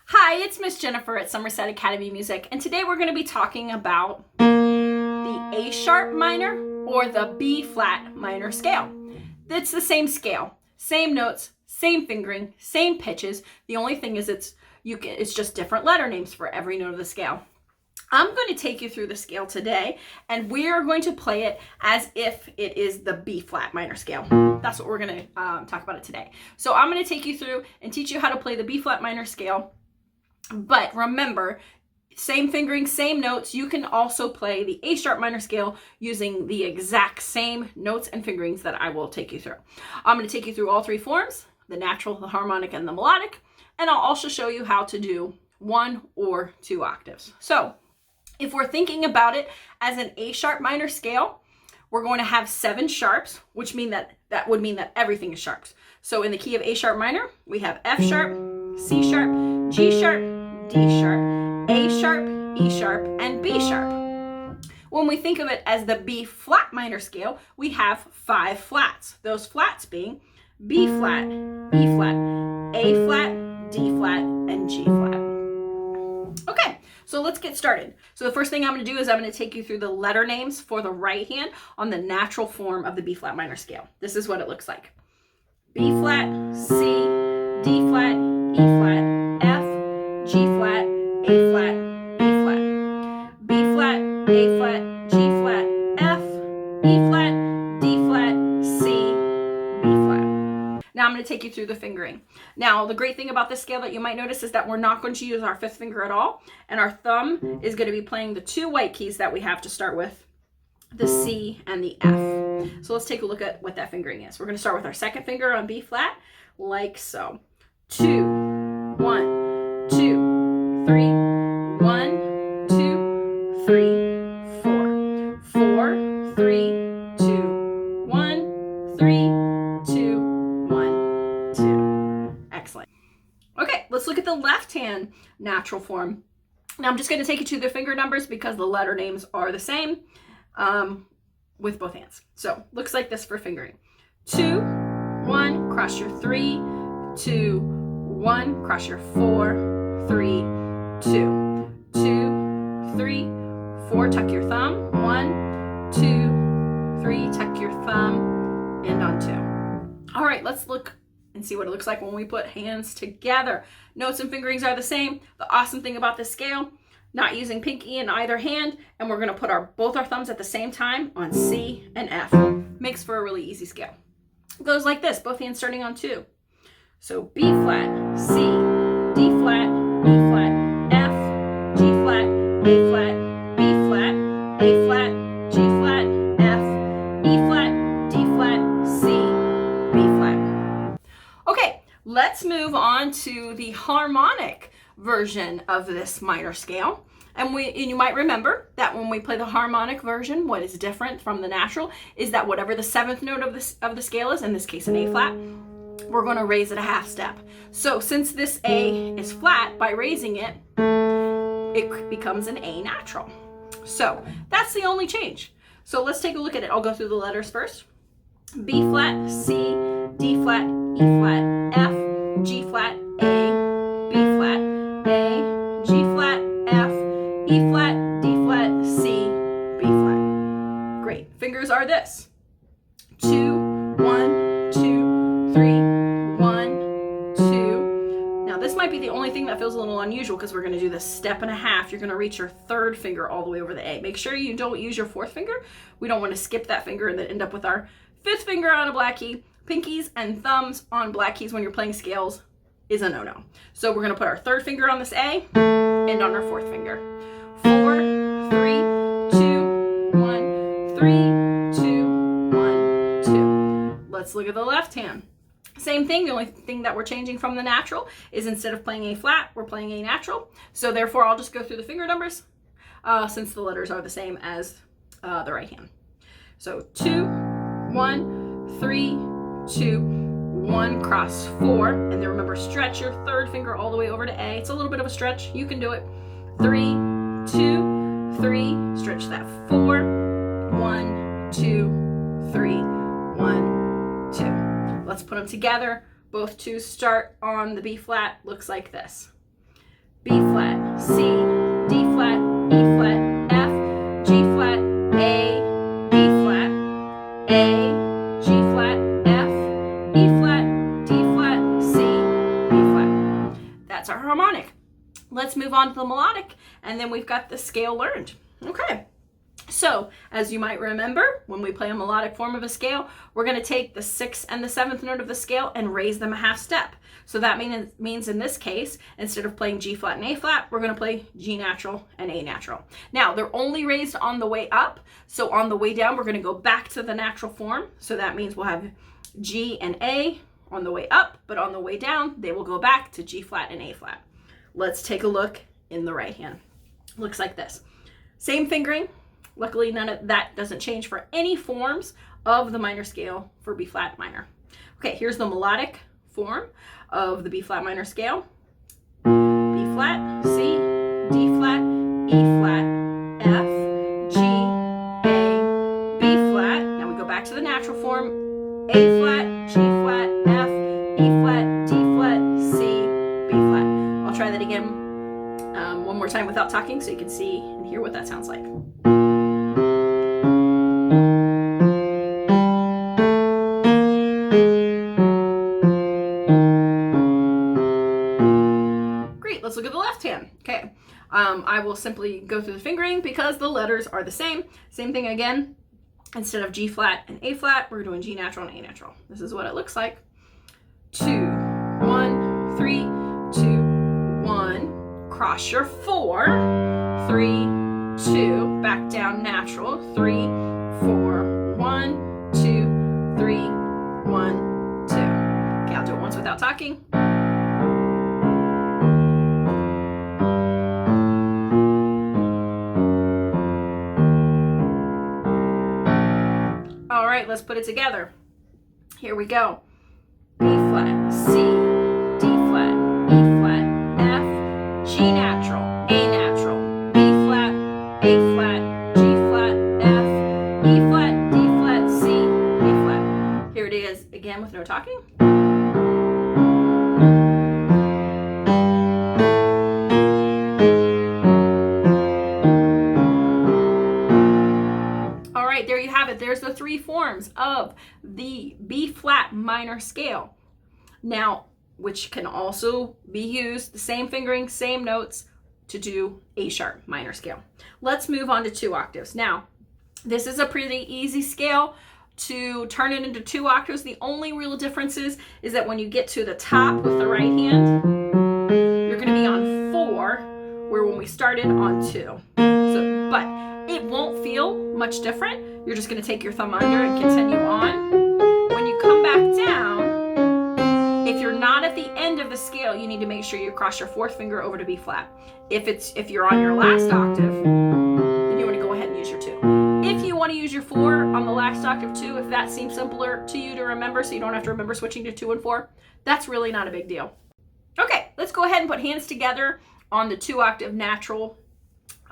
Hi, it's Miss Jenifer at Somerset Academy Music, and today we're going to be talking about the A sharp minor or the B flat minor scale. It's the same scale, same notes, same fingering, same pitches. The only thing is it's just different letter names for every note of the scale. I'm going to take you through the scale today, and we are going to play it as if it is the B flat minor scale. That's what we're going to talk about it today. So I'm going to take you through and teach you how to play the B flat minor scale. But remember, same fingering, same notes. You can also play the A sharp minor scale using the exact same notes and fingerings that I will take you through. I'm going to take you through all three forms, the natural, the harmonic, and the melodic. And I'll also show you how to do 1 or 2 octaves. So if we're thinking about it as an A sharp minor scale, we're going to have 7 sharps, which mean that would mean that everything is sharps. So in the key of A sharp minor, we have F sharp, C sharp, G sharp, D sharp, A sharp, E sharp, and B sharp. When we think of it as the B flat minor scale, we have 5 flats. Those flats being B flat, E flat, A flat, D flat, and G flat. Okay, so let's get started. So the first thing I'm going to do is I'm going to take you through the letter names for the right hand on the natural form of the B flat minor scale. This is what it looks like. B flat, C, D flat, E flat, F, G flat, A flat, B flat, B flat, A flat, G flat, F, E flat, D flat, C, B flat. Now I'm going to take you through the fingering. Now the great thing about this scale that you might notice is that we're not going to use our 5th finger at all, and our thumb is going to be playing the 2 white keys that we have to start with, the C and the F. So let's take a look at what that fingering is. We're going to start with our 2nd finger on B flat, like so. 2, 1, 2, 3, 1, 2, 3, 4. 4, 3, 2, 1, 3, 2, 1, 2. Excellent. Okay, let's look at the left hand natural form. Now I'm just going to take you to the finger numbers because the letter names are the same with both hands. So looks like this for fingering. 2, 1, cross your 3, 2, 1, cross your 4, 3, 2, 2, 3, 4, tuck your thumb, 1, 2, 3, tuck your thumb, and on 2. All right, let's look and see what it looks like when we put hands together. Notes and fingerings are the same. The awesome thing about this scale, not using pinky in either hand, and we're gonna put both our thumbs at the same time on C and F. Makes for a really easy scale. It goes like this, both hands starting on 2. So B flat, C, D flat, E flat, F, G flat, A flat, B flat, A flat, G flat, F, E flat, D flat, C, B flat. Okay, let's move on to the harmonic version of this minor scale. And you might remember that when we play the harmonic version, what is different from the natural is that whatever the 7th note of the scale is, in this case an A flat, we're going to raise it a half step. So since this A is flat, by raising it, it becomes an A natural. So that's the only change. So let's take a look at it. I'll go through the letters first. B flat, C, D flat, E flat, F, G flat, A, B flat, A, G flat, F, E flat, D flat, C, B flat. Great. Fingers are this. 2, 1, 2, 3, 1, 2. Now this might be the only thing that feels a little unusual because we're going to do this step and a half. You're going to reach your 3rd finger all the way over the A. Make sure you don't use your 4th finger. We don't want to skip that finger and then end up with our 5th finger on a black key. Pinkies and thumbs on black keys when you're playing scales is a no-no. So we're going to put our 3rd finger on this A and on our 4th finger. 4, 3, 2, 1, 3, 2, 1, 2. Let's look at the left hand. Same thing. The only thing that we're changing from the natural is instead of playing A flat, we're playing A natural. So therefore, I'll just go through the finger numbers since the letters are the same as the right hand. So 2, 1, 3, 2, 1, cross 4. And then remember, stretch your 3rd finger all the way over to A. It's a little bit of a stretch. You can do it. 3, 2, 3, stretch that 4, 1, 2, 3, 1, 2. Let's put them together. Both 2s start on the B flat. Looks like this. B flat, C, D flat, E flat, F, G flat, A, B flat, A, G flat, F, E flat, D flat, C, B flat. That's our harmonic. Let's move on to the melodic, and then we've got the scale learned. Okay. So, as you might remember, when we play a melodic form of a scale, we're going to take the 6th and the 7th note of the scale and raise them a half step. So that means in this case, instead of playing G flat and A flat, we're going to play G natural and A natural. Now, they're only raised on the way up. So on the way down, we're going to go back to the natural form. So that means we'll have G and A on the way up, but on the way down, they will go back to G flat and A flat. Let's take a look in the right hand. Looks like this. Same fingering. Luckily, none of that doesn't change for any forms of the minor scale for B flat minor. Okay, here's the melodic form of the B flat minor scale. B flat, C, D flat, E flat, F, G, A, B flat. Now we go back to the natural form. A flat, G flat, F, E flat, D flat, C, B flat. I'll try that again one more time without talking so you can see and hear what that sounds like. Let's look at the left hand. Okay, I will simply go through the fingering because the letters are the same. Same thing again. Instead of G flat and A flat, we're doing G natural and A natural. This is what it looks like. 2, 1, 3, 2, 1. Cross your 4, 3, 2. Back down natural. 3, 4, 1, 2, 3, 1, 2. Okay, I'll do it once without talking. All right, let's put it together. Here we go. B flat, C, D flat, E flat, F, G natural, A natural, B flat, A flat, G flat, F, E flat, D flat, C, A flat. Here it is again with no talking. There you have it. There's the 3 forms of the B flat minor scale. Now, which can also be used, the same fingering, same notes, to do A sharp minor scale. Let's move on to 2 octaves. Now, this is a pretty easy scale to turn it into 2 octaves. The only real difference is that when you get to the top with the right hand, you're going to be on 4, where when we started on 2. But it won't feel much different. You're just going to take your thumb under and continue on. When you come back down, if you're not at the end of the scale, you need to make sure you cross your 4th finger over to B flat. If you're on your last octave, then you want to go ahead and use your 2. If you want to use your 4 on the last octave too, if that seems simpler to you to remember, so you don't have to remember switching to 2 and 4, that's really not a big deal. Okay, let's go ahead and put hands together on the 2 octave natural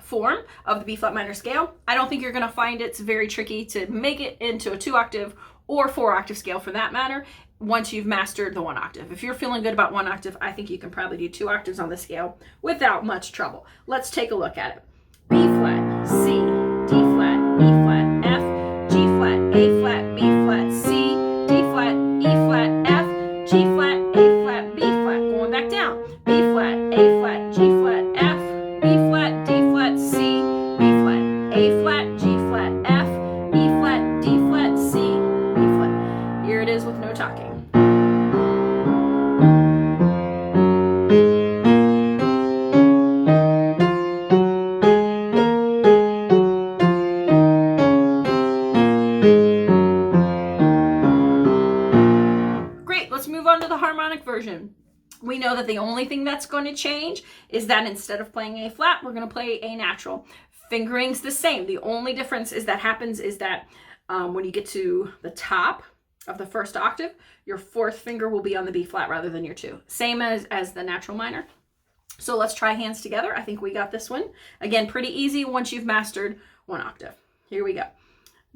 form of the B flat minor scale. I don't think you're going to find it's very tricky to make it into a 2 octave or 4 octave scale for that matter once you've mastered the 1 octave. If you're feeling good about 1 octave, I think you can probably do 2 octaves on the scale without much trouble. Let's take a look at it. B flat, C, D flat, E flat, F, G flat, A flat, B flat, C, D flat, E flat, F, G flat, A flat, B flat. Going back down. B flat, A flat, G flat, F, B flat, D flat, C, B flat, A flat, G flat, F, E flat, D flat, C, B flat. Here it is with no talking. Great, let's move on to the harmonic version. We know that the only thing that's going to change is that instead of playing A flat, we're going to play A natural. Fingering's the same. The only difference is that when you get to the top of the 1st octave, your 4th finger will be on the B flat rather than your 2. Same as the natural minor. So let's try hands together. I think we got this one. Again, pretty easy once you've mastered 1 octave. Here we go.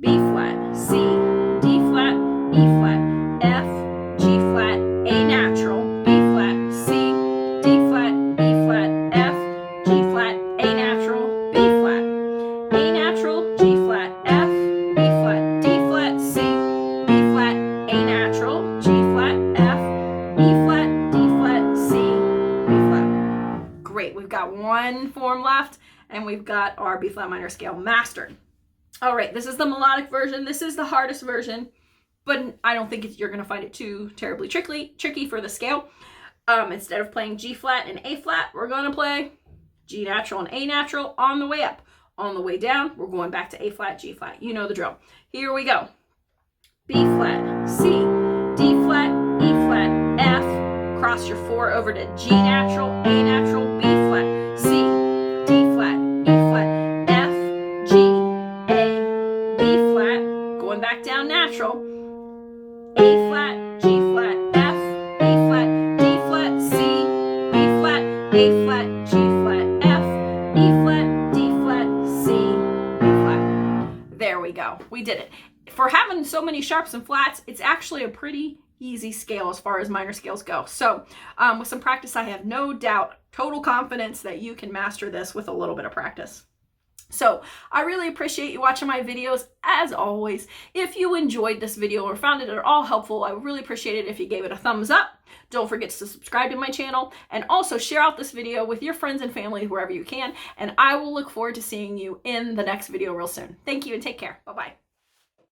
B flat, C, D flat, E flat, F, G flat, A natural, B flat, C, D flat, E flat, F, one form left, and we've got our B flat minor scale mastered. All right, this is the melodic version. This is the hardest version, but I don't think you're going to find it too terribly tricky for the scale. Instead of playing G flat and A flat, we're going to play G natural and A natural on the way up. On the way down, we're going back to A flat, G flat. You know the drill. Here we go. B flat, C, D flat, E flat, F. Cross your 4 over to G natural, A natural, B flat, C, D flat, E flat, F, G, A, B flat. Going back down natural. A flat, G flat, F, E flat, D flat, C, B flat, A flat, G flat, F, E flat, D flat, C, B flat. There we go. We did it. For having so many sharps and flats, it's actually a pretty easy scale as far as minor scales go. So with some practice, I have no doubt, total confidence that you can master this with a little bit of practice. So I really appreciate you watching my videos. As always, if you enjoyed this video or found it at all helpful, I would really appreciate it if you gave it a thumbs up. Don't forget to subscribe to my channel, and also share out this video with your friends and family wherever you can. And I will look forward to seeing you in the next video real soon. Thank you and take care. Bye-bye.